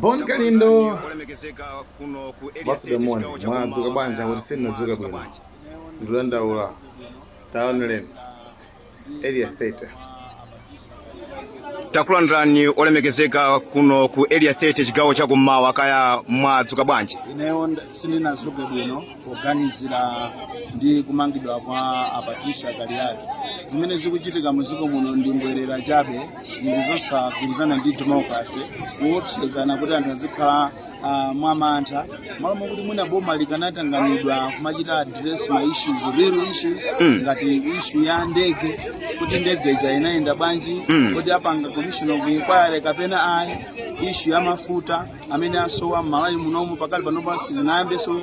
Bon Kalindo What's the morning? Mwadzuka bwanja kuti sindinadzuke bwino. Ndikulandaula taoneleni area 30. Takulandirani olemekezeka kuno ku area 30 chigawo cha kummawa kaya mwadzuka bwanji. Ineyo sindinadzuke bwino kuganizira ndi kumangidwa kwa apatisha Kaliati. Zimene zikuchitika muziko muno ndi mbwerera chabe zilizosagwirizana ndi democracy kuopsezana kuti anthu azikhala mwamantha malo mokuti mwina boma likanatanganidwa kumachita address ma issues, real issues ngati issue ya ndege kuti ndezeja inaenda bwanji kuti apanga commission of inquiry kapena ayi issue ya mafuta amene asowa m'Malawi munomu pakali panopa sizinayambeso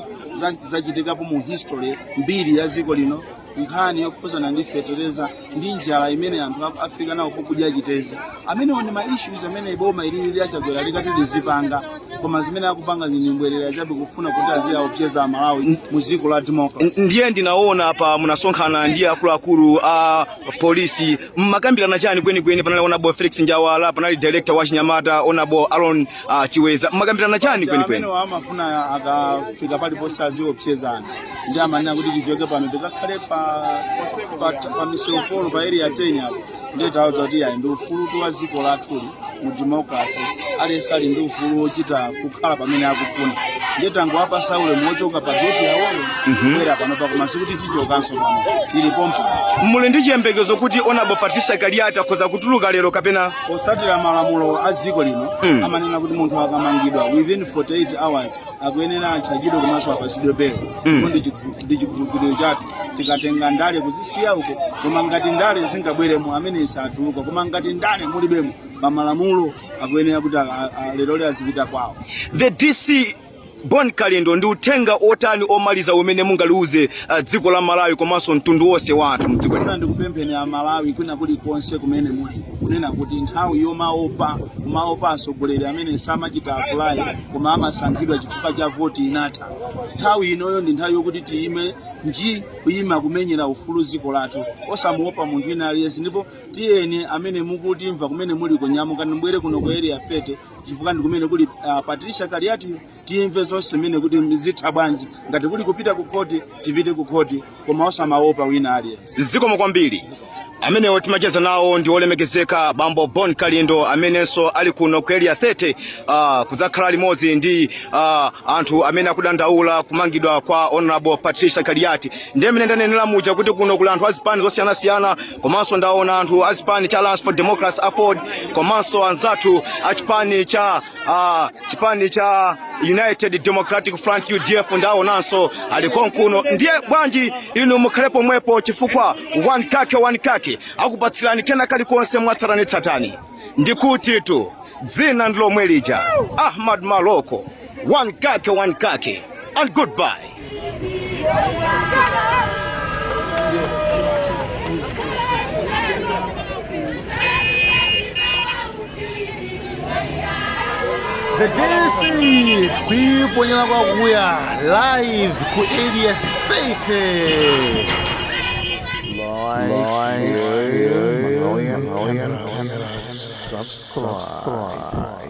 zachitikapo mu history mbiri ya ziko lino nkhani yokuzana ndi fetereza ndi njala imene anthu Africa nawo kukudya chiteza amene ndi ma issues amene boma ilili achagwera likati lizipanga koma zimene akupanga zinyumbwerera chabe kufuna kuti aziyaopseza Malawi mu ziko la democracy. Ndiye ndinaona apa munasonkhana ndi akuluakulu a polisi mmakambirana chani kwenikweni panali onabo Felix Njawala panali director wa Chinyamata onabo Aaron Chiweza mmakambirana chani kwenikweni amene amafuna akafika paliponse aziopsezana ndi amanena kuti tichoke pano tikakhale pa misefolo pa area 10 apo ndetaudza kuti ayi ndi ufulu wa ziko lathu mu democracy aliyense ali ndi ufulu wochita kukhala pamene akufuna ndetango apa saule mochoka pa group yawoyo kubwera pano pakomasi kuti tichokanso pano tili pompa muli ndi chiyembekezo kuti onabo Patricia Kaliati akhoza kutuluka lero kapena osatira malamulo a ziko lino amanena kuti munthu akamangidwa within 48 hours akuyenera achajidwe komanso apasidwe bail ndi chikhulupiriro chathu tikatenga ndale kuzisiya uko koma ngati ndale zingabweremo amene satuluka koma ngati ndale mulibemo pamalamulo akuyenera kuti lero azipita kwawo. The DC Bon Kalindo ndi uthenga otani omaliza umene mungaluze dziko la Malawi komanso mtundu wonse wa anthu mdziko lino. Ndikupempheni a Malawi kwina kuli konse kumene muli kunena kuti nthawi yomaopa atsogoleri amene samachita apply koma amasankhidwa chifukwa cha voti inatha. Nthawi inoyo ndi nthawi yokuti tiyime kuyima kumenyera ufulu ziko lathu osamuopa munthu ina aliyense ndipo tiyeni amene mukutimva kumene muli kunyamuka mbwere kuno ku area 30 chifukwa ndi kumene kuli Patricia Kaliati tiyimve zonse mene kuti mzitha bwanji ngati kuli kupita ku koti tipite ku koti koma osamaopa wina aliyense. Zikomo kwambiri. Amene timacheza nawo ndi olemekezeka bambo Bon Kalindo amenenso ali kuno ku area 30 kuzakhala limodzi ndi anthu amene akudandaula kumangidwa kwa honorable Patricia Kaliati. Ndiye mene ndanenera muja kuti kuno kuli anthu azipani zosiyanasiyana komanso ndaona anthu azipani cha Alliance for Democracy Afford komanso anzathu achipani cha United Democratic Front UDF ndaonanso ali konkuno. Ndiye bwanji inu mukhalepo mwepo chifukwa one kake akupatsirani kena kalikonse mwatsatanetsatani ndikuti tu dzina ndilomwe lija Ahmad Maloko one kake and goodbye. The DC kuiponyera kwa kuya live ku area 30. Like, share, subscribe.